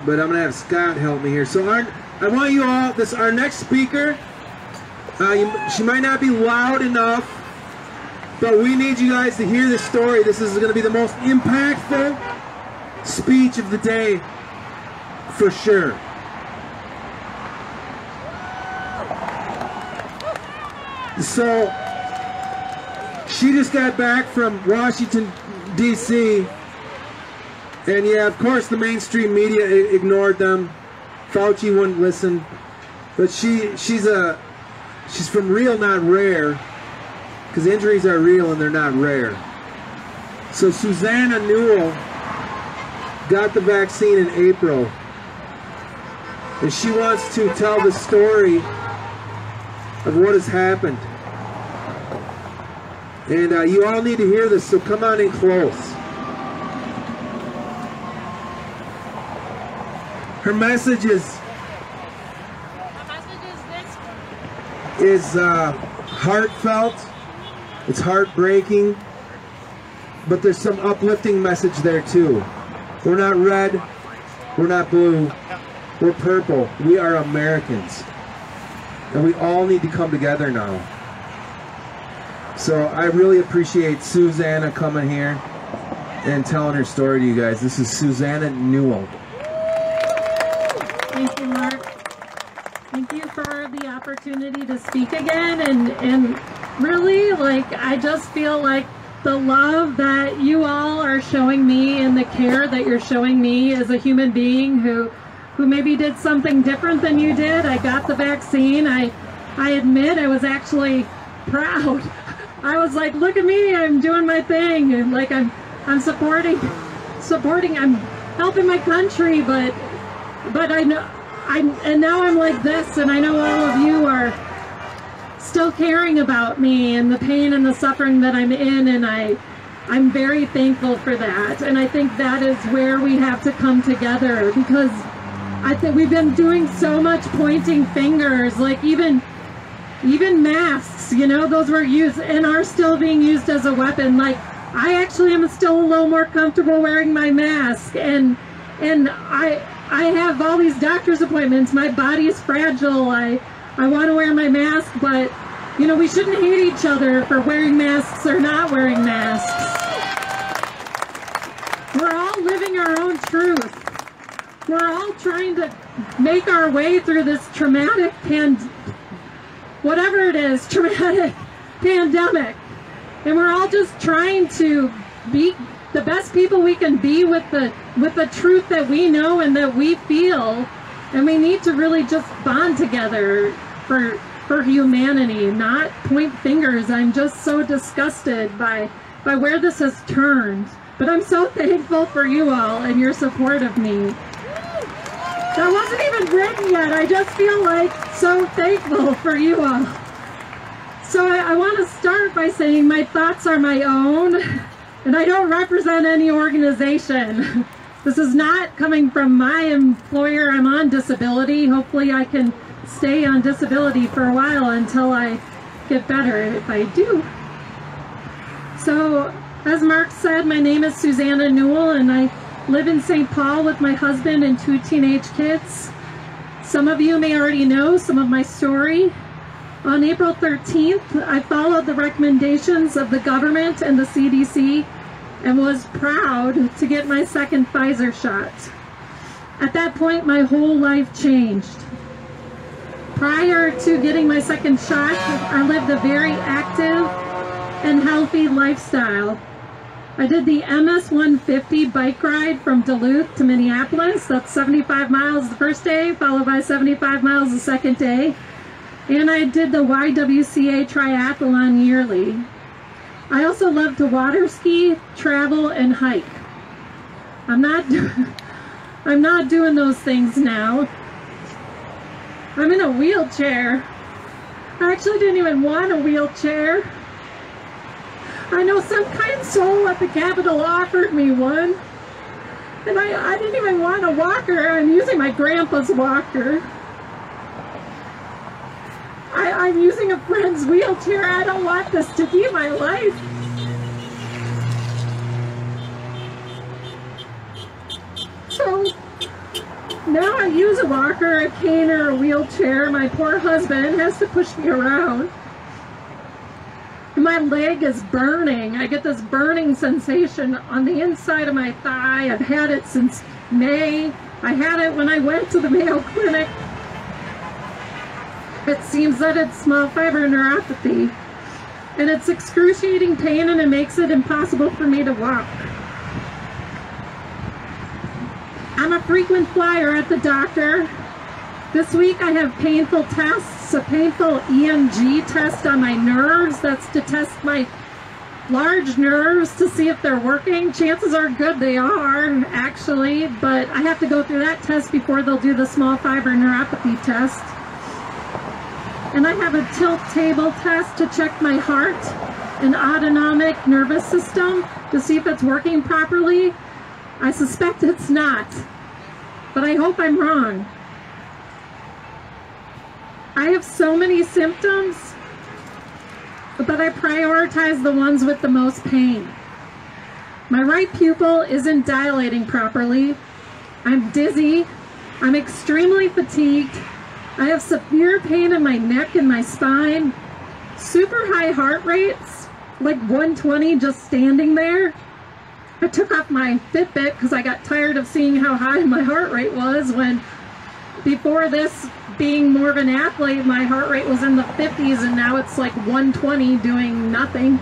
but I'm gonna have Scott help me here. So I want you all, our next speaker, she might not be loud enough, but we need you guys to hear this story. This is gonna be the most impactful speech of the day, for sure. So, she just got back from Washington, D.C., and yeah, of course the mainstream media ignored them. Fauci wouldn't listen. But she's from real, not rare, because injuries are real and they're not rare. So Suzanna Newell got the vaccine in April, and she wants to tell the story of what has happened. And you all need to hear this, so come on in close. Her message is heartfelt, it's heartbreaking, but there's some uplifting message there too. We're not red, we're not blue, we're purple. We are Americans. And we all need to come together now. So I really appreciate Suzanna coming here and telling her story to you guys. This is Suzanna Newell. Thank you, Mark. Thank you for the opportunity to speak again. And really, like, I just feel like the love that you all are showing me and the care that you're showing me as a human being who maybe did something different than you did. I got the vaccine. I admit I was actually proud. I was like, look at me, I'm doing my thing, and like I'm supporting, I'm helping my country, but I know, and now I'm like this, and I know all of you are still caring about me and the pain and the suffering that I'm in, and I'm very thankful for that. And I think that is where we have to come together, because I think we've been doing so much pointing fingers, like even masks, you know, those were used and are still being used as a weapon. Like, I actually am still a little more comfortable wearing my mask, and I have all these doctor's appointments. My body is fragile. I want to wear my mask, but you know, we shouldn't hate each other for wearing masks or not wearing masks. We're all living our own truth. We're all trying to make our way through this traumatic whatever it is, traumatic pandemic. And we're all just trying to be the best people we can be with the truth that we know and that we feel. And we need to really just bond together for humanity, not point fingers. I'm just so disgusted by where this has turned. But I'm so thankful for you all and your support of me. That wasn't even written yet. I just feel like so thankful for you all. So I want to start by saying my thoughts are my own, and I don't represent any organization. This is not coming from my employer. I'm on disability. Hopefully I can stay on disability for a while until I get better, if I do. So, as Mark said, my name is Suzanna Newell, and I live in St. Paul with my husband and 2 teenage kids. Some of you may already know some of my story. On April 13th, I followed the recommendations of the government and the CDC and was proud to get my second Pfizer shot. At that point, my whole life changed. Prior to getting my second shot, I lived a very active and healthy lifestyle. I did the MS 150 bike ride from Duluth to Minneapolis. That's 75 miles the first day, followed by 75 miles the second day. And I did the YWCA triathlon yearly. I also love to water ski, travel, and hike. I'm not doing those things now. I'm in a wheelchair. I actually didn't even want a wheelchair. I know some kind soul at the Capitol offered me one, and I didn't even want a walker. I'm using my grandpa's walker. I'm using a friend's wheelchair. I don't want this to be my life. So can't use a walker, a cane, or a wheelchair. My poor husband has to push me around. My leg is burning. I get this burning sensation on the inside of my thigh. I've had it since May. I had it when I went to the Mayo Clinic. It seems that it's small fiber neuropathy. And it's excruciating pain, and it makes it impossible for me to walk. I'm a frequent flyer at the doctor. This week I have painful tests, a painful EMG test on my nerves. That's to test my large nerves to see if they're working. Chances are good they are, actually, but I have to go through that test before they'll do the small fiber neuropathy test. And I have a tilt table test to check my heart and autonomic nervous system to see if it's working properly. I suspect it's not, but I hope I'm wrong. I have so many symptoms, but I prioritize the ones with the most pain. My right pupil isn't dilating properly. I'm dizzy. I'm extremely fatigued. I have severe pain in my neck and my spine. Super high heart rates, like 120 just standing there. I took off my Fitbit because I got tired of seeing how high my heart rate was when before this, being more of an athlete, my heart rate was in the 50s, and now it's like 120 doing nothing.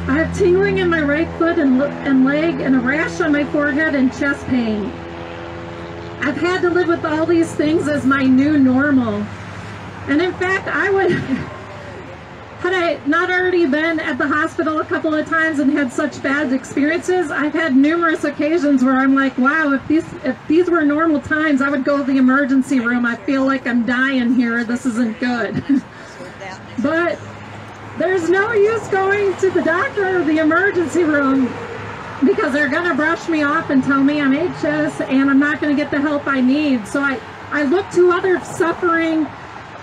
I have tingling in my right foot and leg, and a rash on my forehead, and chest pain. I've had to live with all these things as my new normal. And in fact, I would, had I not already been at the hospital a couple of times and had such bad experiences, I've had numerous occasions where I'm like, wow, if these were normal times, I would go to the emergency room. I feel like I'm dying here. This isn't good. But there's no use going to the doctor or the emergency room because they're going to brush me off and tell me I'm anxious and I'm not going to get the help I need. So I look to other suffering,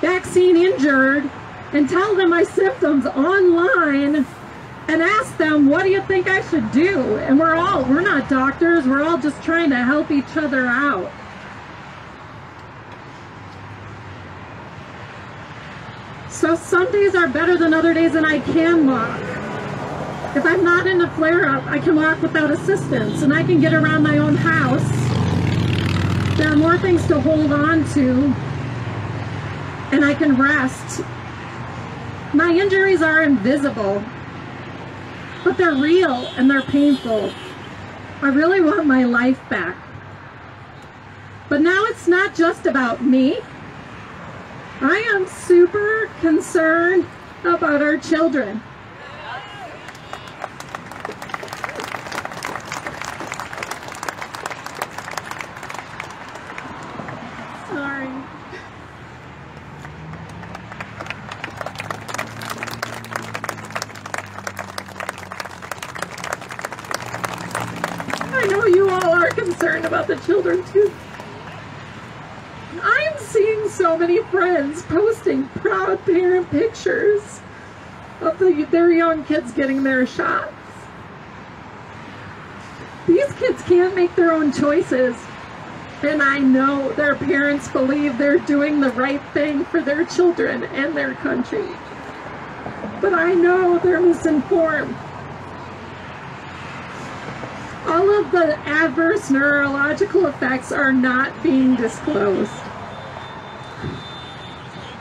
vaccine injured, and tell them my symptoms online and ask them, what do you think I should do? And we're not doctors, we're all just trying to help each other out. So some days are better than other days, and I can walk. If I'm not in a flare-up, I can walk without assistance, and I can get around my own house. There are more things to hold on to, and I can rest. My injuries are invisible, but they're real and they're painful. I really want my life back. But now it's not just about me. I am super concerned about our children. Sorry. I know you all are concerned about the children too. I'm seeing so many friends posting proud parent pictures of their young kids getting their shots. These kids can't make their own choices, and I know their parents believe they're doing the right thing for their children and their country. But I know they're misinformed. All of the adverse neurological effects are not being disclosed.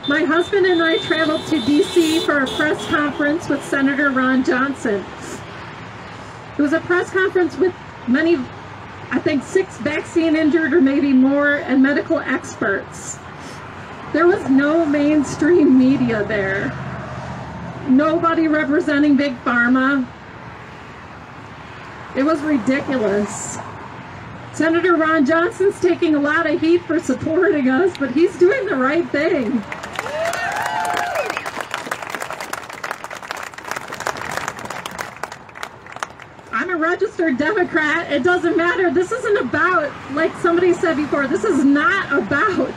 My husband and I traveled to DC for a press conference with Senator Ron Johnson. It was a press conference with many, I think 6 vaccine injured or maybe more, and medical experts. There was no mainstream media there. Nobody representing Big Pharma. It was ridiculous. Senator Ron Johnson's taking a lot of heat for supporting us, but he's doing the right thing. I'm a registered Democrat. It doesn't matter. This isn't about, like somebody said before, this is not about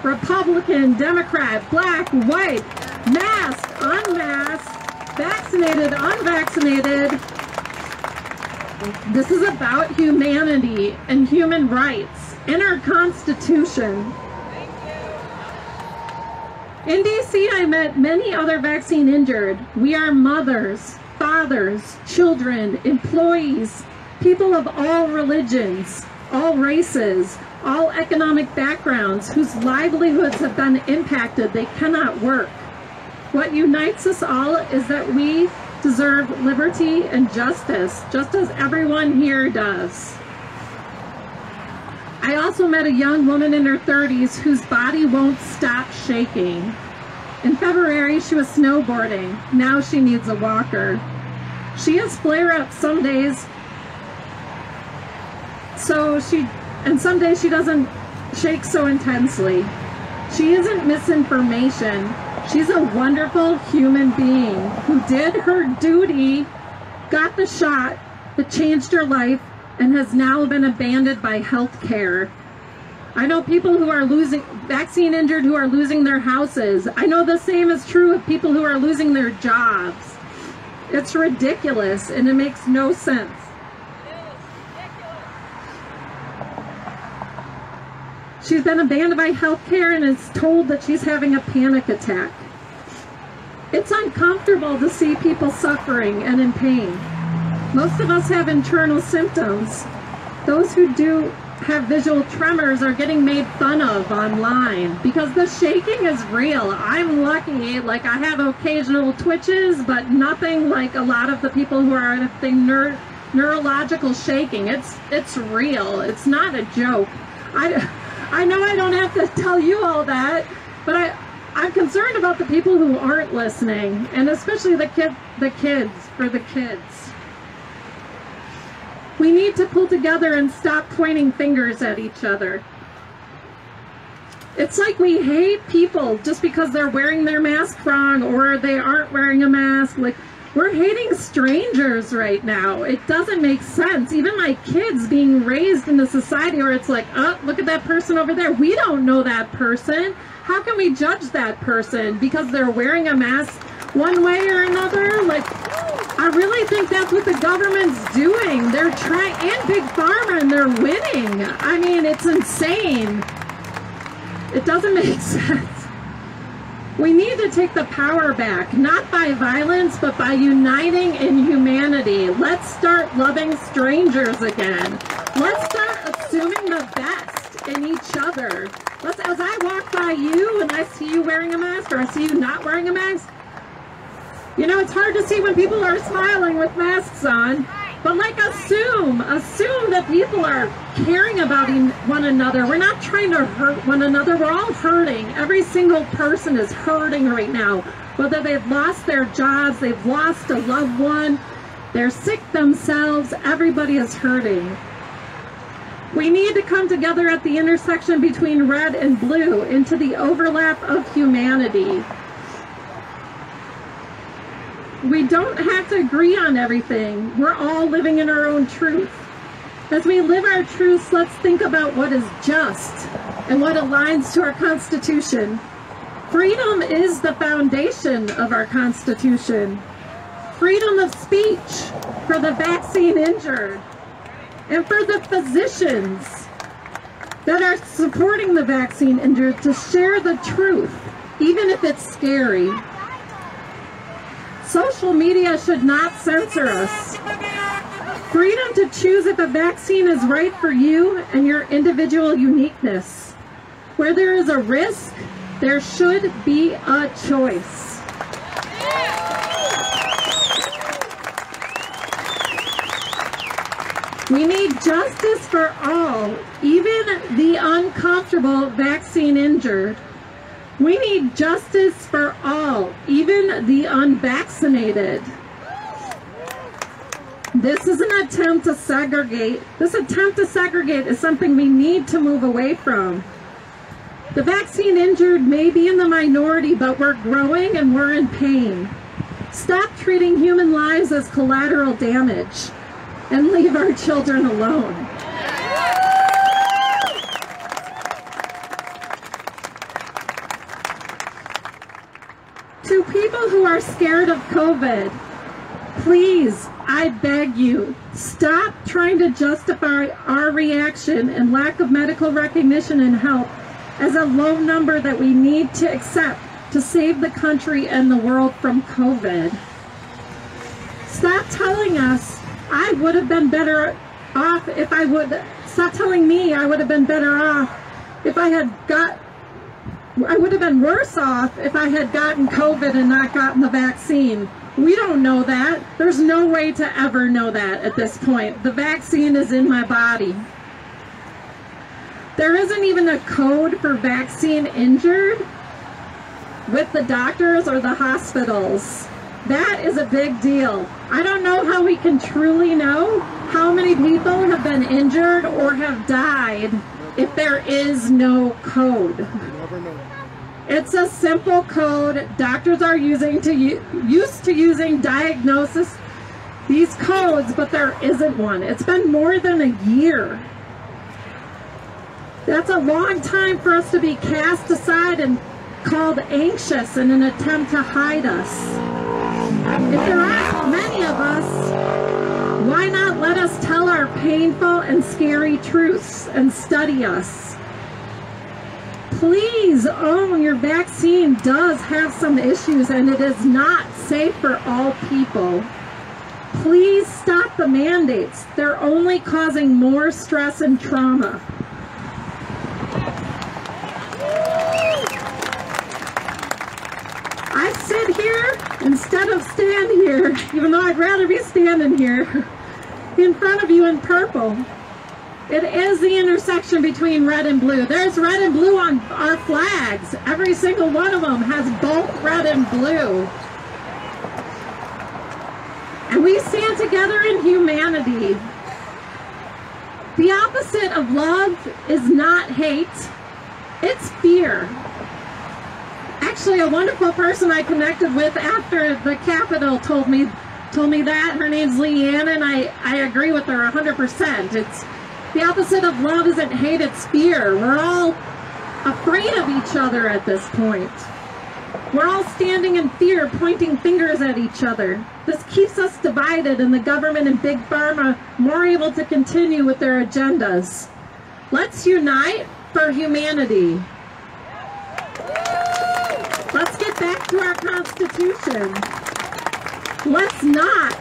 Republican, Democrat, black, white, masked, unmasked, vaccinated, unvaccinated. This is about humanity and human rights. and our Constitution. In DC, I met many other vaccine injured. We are mothers, fathers, children, employees, people of all religions, all races, all economic backgrounds whose livelihoods have been impacted. They cannot work. What unites us all is that we deserve liberty and justice, just as everyone here does. I also met a young woman in her 30s whose body won't stop shaking. In February, she was snowboarding. Now she needs a walker. She has flare-ups some days, and some days she doesn't shake so intensely. She isn't misinformation. She's a wonderful human being who did her duty, got the shot that changed her life, and has now been abandoned by health care. I know people who are vaccine injured who are losing their houses. I know the same is true of people who are losing their jobs. It's ridiculous, and it makes no sense. She's been abandoned by health care and is told that she's having a panic attack. It's uncomfortable to see people suffering and in pain. Most of us have internal symptoms. Those who do have visual tremors are getting made fun of online because the shaking is real. I'm lucky, like I have occasional twitches, but nothing like a lot of the people who are having neurological shaking. It's real. It's not a joke. I know I don't have to tell you all that, but I'm concerned about the people who aren't listening, and especially the kids. We need to pull together and stop pointing fingers at each other. It's like we hate people just because they're wearing their mask wrong or they aren't wearing a mask. Like, we're hating strangers right now. It doesn't make sense. Even my kids being raised in a society where it's like, oh, look at that person over there. We don't know that person. How can we judge that person because they're wearing a mask one way or another? Like, I really think that's what the government's doing. They're trying, and Big Pharma, and they're winning. I mean, it's insane. It doesn't make sense. We need to take the power back, not by violence, but by uniting in humanity. Let's start loving strangers again. Let's start assuming the best in each other. As I walk by you and I see you wearing a mask or I see you not wearing a mask, you know, it's hard to see when people are smiling with masks on, but like assume that people are caring about one another. We're not trying to hurt one another. We're all hurting. Every single person is hurting right now, whether they've lost their jobs, they've lost a loved one, they're sick themselves. Everybody is hurting. We need to come together at the intersection between red and blue into the overlap of humanity. We don't have to agree on everything. We're all living in our own truth. As we live our truths, let's think about what is just and what aligns to our Constitution. Freedom is the foundation of our Constitution. Freedom of speech for the vaccine injured and for the physicians that are supporting the vaccine injured to share the truth, even if it's scary. Social media should not censor us. Freedom to choose if a vaccine is right for you and your individual uniqueness. Where there is a risk, there should be a choice. We need justice for all, even the uncomfortable vaccine injured. We need justice for all, even the unvaccinated. This is an attempt to segregate. This attempt to segregate is something we need to move away from. The vaccine injured may be in the minority, but we're growing and we're in pain. Stop treating human lives as collateral damage and leave our children alone. To people who are scared of COVID, please, I beg you, stop trying to justify our reaction and lack of medical recognition and help as a low number that we need to accept to save the country and the world from COVID. Stop telling us I would have been better off if I would, stop telling me I would have been better off if I would have been worse off if I had gotten COVID and not gotten the vaccine. We don't know that. There's no way to ever know that at this point. The vaccine is in my body. There isn't even a code for vaccine injured with the doctors or the hospitals. That is a big deal. I don't know how we can truly know how many people have been injured or have died if there is no code. It's a simple code doctors are used to using diagnosis these codes, but there isn't one. It's been more than a year. That's a long time for us to be cast aside and called anxious in an attempt to hide us. If there aren't many of us, why not let us tell our painful and scary truths and study us? Please own your vaccine does have some issues and it is not safe for all people. Please stop the mandates. They're only causing more stress and trauma. I sit here instead of stand here, even though I'd rather be standing here in front of you in purple. It is the intersection between red and blue. There's red and blue on our flags. Every single one of them has both red and blue. And we stand together in humanity. The opposite of love is not hate, it's fear. Actually, a wonderful person I connected with after the Capitol told me that. Her name's Leanne, and I agree with her 100%. It's the opposite of love isn't hate, it's fear. We're all afraid of each other at this point. We're all standing in fear, pointing fingers at each other. This keeps us divided and the government and Big Pharma more able to continue with their agendas. Let's unite for humanity. Let's get back to our Constitution. Let's not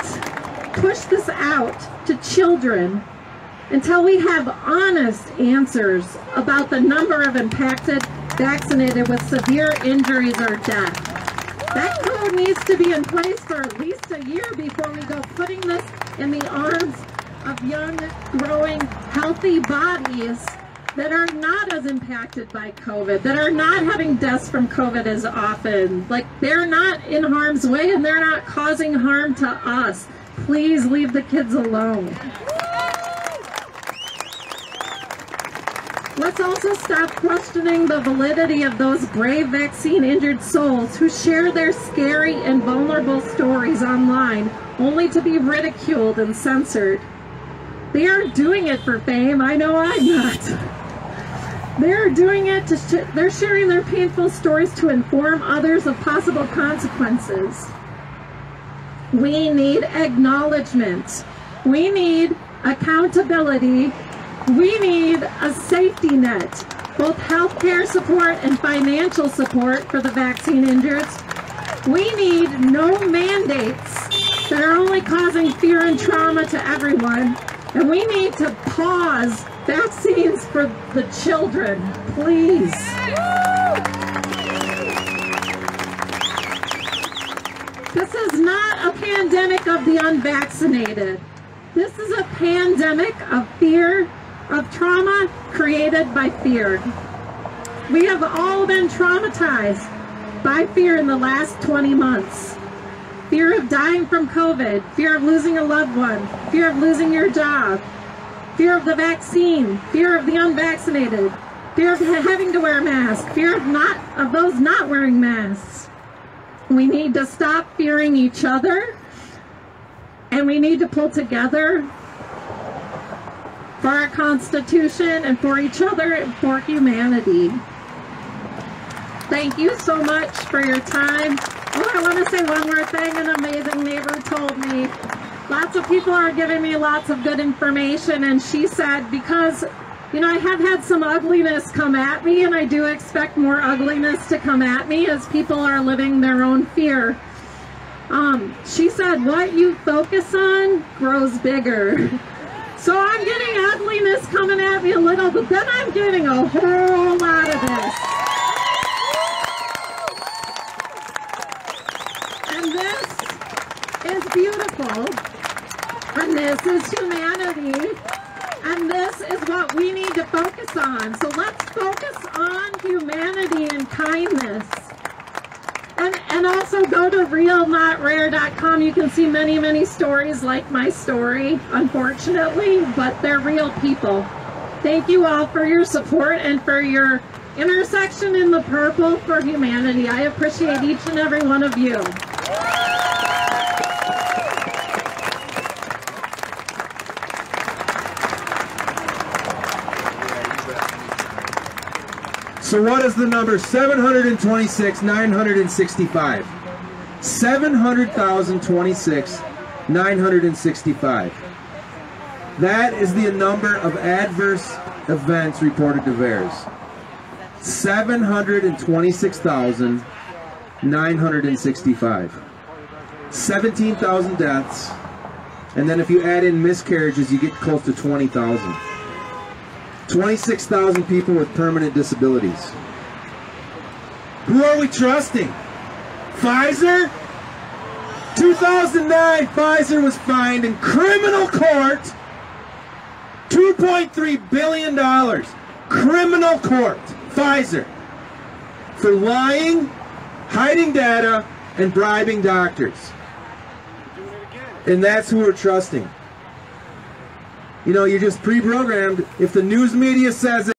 push this out to children until we have honest answers about the number of impacted, vaccinated with severe injuries or death. That code needs to be in place for at least a year before we go putting this in the arms of young, growing, healthy bodies that are not as impacted by COVID, that are not having deaths from COVID as often. Like, they're not in harm's way and they're not causing harm to us. Please leave the kids alone. Let's also stop questioning the validity of those brave vaccine-injured souls who share their scary and vulnerable stories online, only to be ridiculed and censored. They aren't doing it for fame. I know I'm not. They're doing it they're sharing their painful stories to inform others of possible consequences. We need acknowledgement. We need accountability. We need a safety net, both healthcare support and financial support for the vaccine injured. We need no mandates that are only causing fear and trauma to everyone. And we need to pause vaccines for the children, please. This is not a pandemic of the unvaccinated. This is a pandemic of fear, of trauma created by fear. We have all been traumatized by fear in the last 20 months. Fear of dying from COVID, fear of losing a loved one, fear of losing your job, fear of the vaccine, fear of the unvaccinated, fear of having to wear a mask, fear of those not wearing masks. We need to stop fearing each other, and we need to pull together for our Constitution and for each other and for humanity. Thank you so much for your time. Oh, I want to say one more thing. An amazing neighbor told me Lots of people are giving me lots of good information, and she said, because, you know, I have had some ugliness come at me, and I do expect more ugliness to come at me as people are living their own fear. She said, what you focus on grows bigger. So I'm getting ugliness coming at me a little, but then I'm getting a whole lot of this. And this is beautiful. And this is humanity. And this is what we need to focus on. So let's focus on humanity and kindness. And also go to realnotrare.com. You can see many, many stories like my story, unfortunately, but they're real people. Thank you all for your support and for your intersection in the purple for humanity. I appreciate each and every one of you. So what is the number? 726,965. 700,026,965. That is the number of adverse events reported to VAERS. 726,965. 17,000 deaths. And then if you add in miscarriages, you get close to 20,000. 26,000 people with permanent disabilities. Who are we trusting? Pfizer? 2009, Pfizer was fined in criminal court $2.3 billion. Criminal court. Pfizer. For lying, hiding data, and bribing doctors. And that's who we're trusting. You know, you're just pre-programmed. If the news media says it,